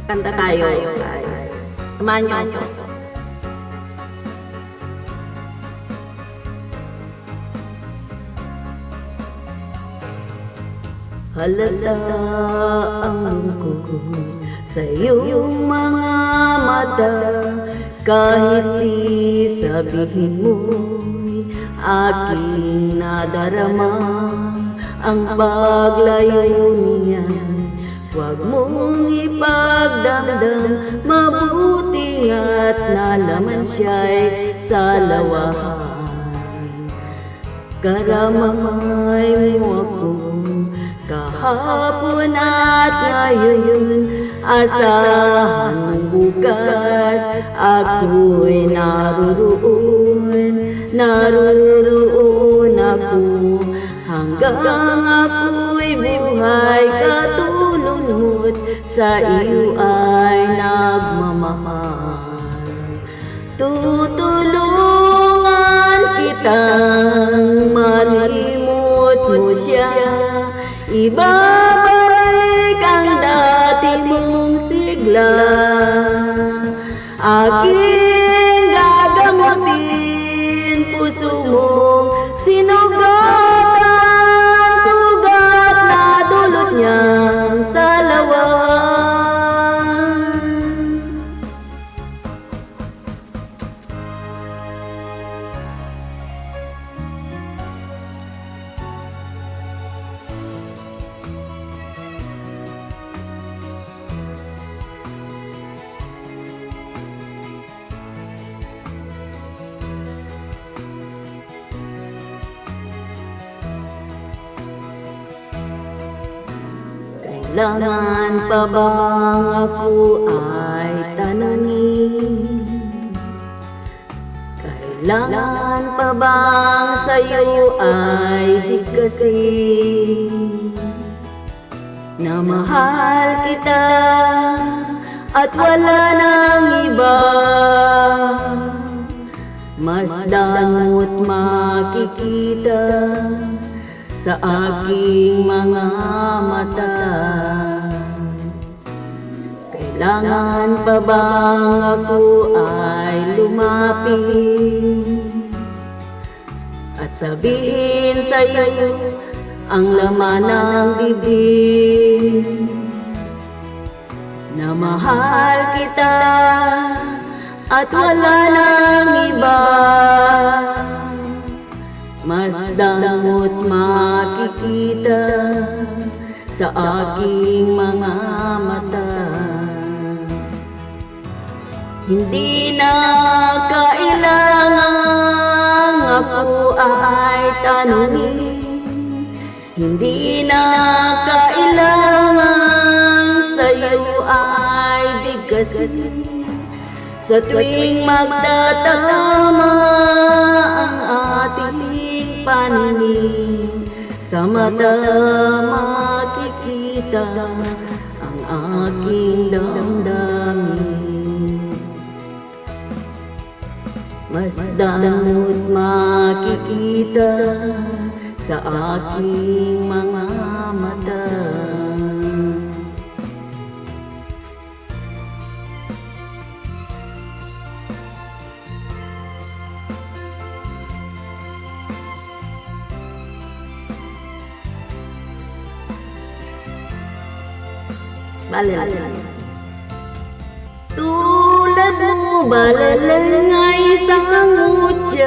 Kanta tayo, guys. Samahan niyo ako. Halata ang ko sa iyong mga mata, kahit di sabihin mo'y aking nadarama ang paglayo niya. Huwag mong ipagdamdam, mabuti nga't nalaman siya'y sa lawahan. Karamay mo ako kahapon at ngayon, asahan mong bukas ako'y naroon ako, hanggang ako'y buhay katulunod sa iyo ay nagmamahal. Tutulungan kitang malimot mo siya, ibabalik ang dati mong sigla. Aking gagamutin puso mong sinugatan, sugat na dulot niyang salawan. Kailangan pa bang ako ay tanungin? Kailangan pa bang sa'yo ay bigkasin? Na mahal kita at wala nang iba, masdan mo't makikita sa aking mga mata. Kailangan pa bang ako ay lumapit at sabihin sa'yo ang laman ng dibdib? Na mahal kita at wala nang iba, masdan mo't makikita sa aking mga mata. Hindi na kailangan ako ay tanungin, hindi na kailangan sa'yo ay bigkasin. Sa tuwing magtatama ang ating paningin, sa mata makikita ang aking damdamin. Masdan mo't makikita sa aking mga mata. Balalang. Tulad mo balalang ay isang mutya,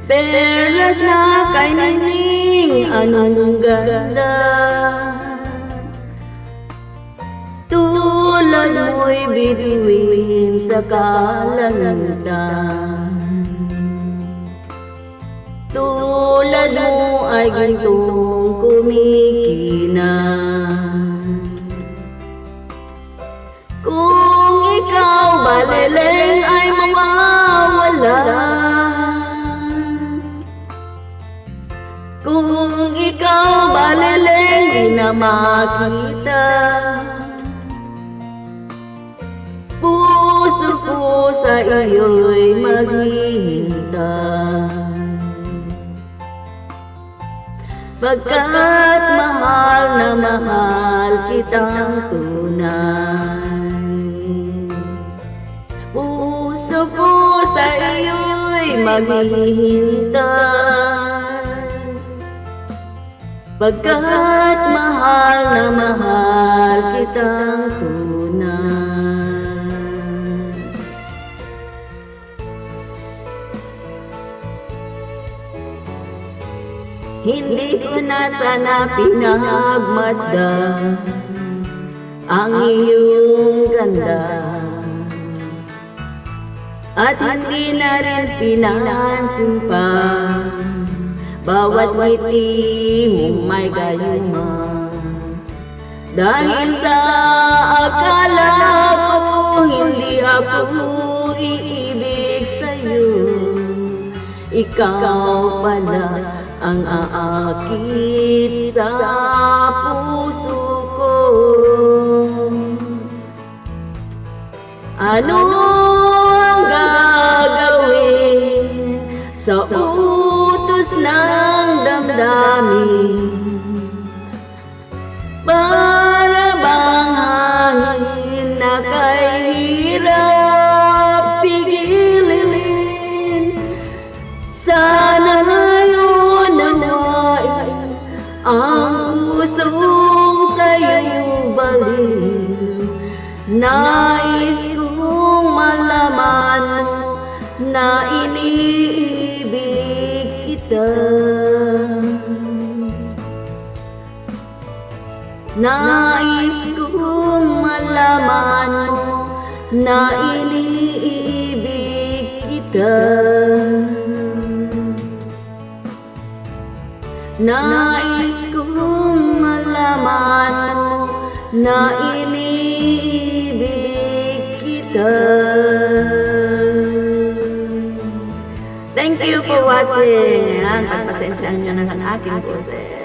perlas na kay nining anong ganda. Tulad mo'y bituin sa kalangitan, tulad mo ay gintong kumikinang. Kung ikaw baleleng ay mawawala, kung ikaw baleleng di na makita, puso ko sa iyo'y maghihintay. Pagkat mahal na mahal kitang tunay. Puso ko sa iyo'y maghihintay, pagkat mahal na mahal kitang tunay. Hindi ko na sana pinagmasdan ang iyong ganda, at hindi na rin pinansin pa bawat ngiti mong may gayuma. Dahil sa akala ko hindi ako iibig sa'yo, ikaw pala ang aakit sa puso ko. Ano ang gagawin sa utos ng damdamin? Para bang hangin na kahirap pigilin? Sana ngayon nawain ang pusong sa'yo balik. Nais kong malaman mo na iniibig kita. Nais kong malaman mo na iniibig kita. Nais kong malaman mo na iniibig kita. Thank you for watching. Ayan, pagpasensyaan nyo na ng aking poses.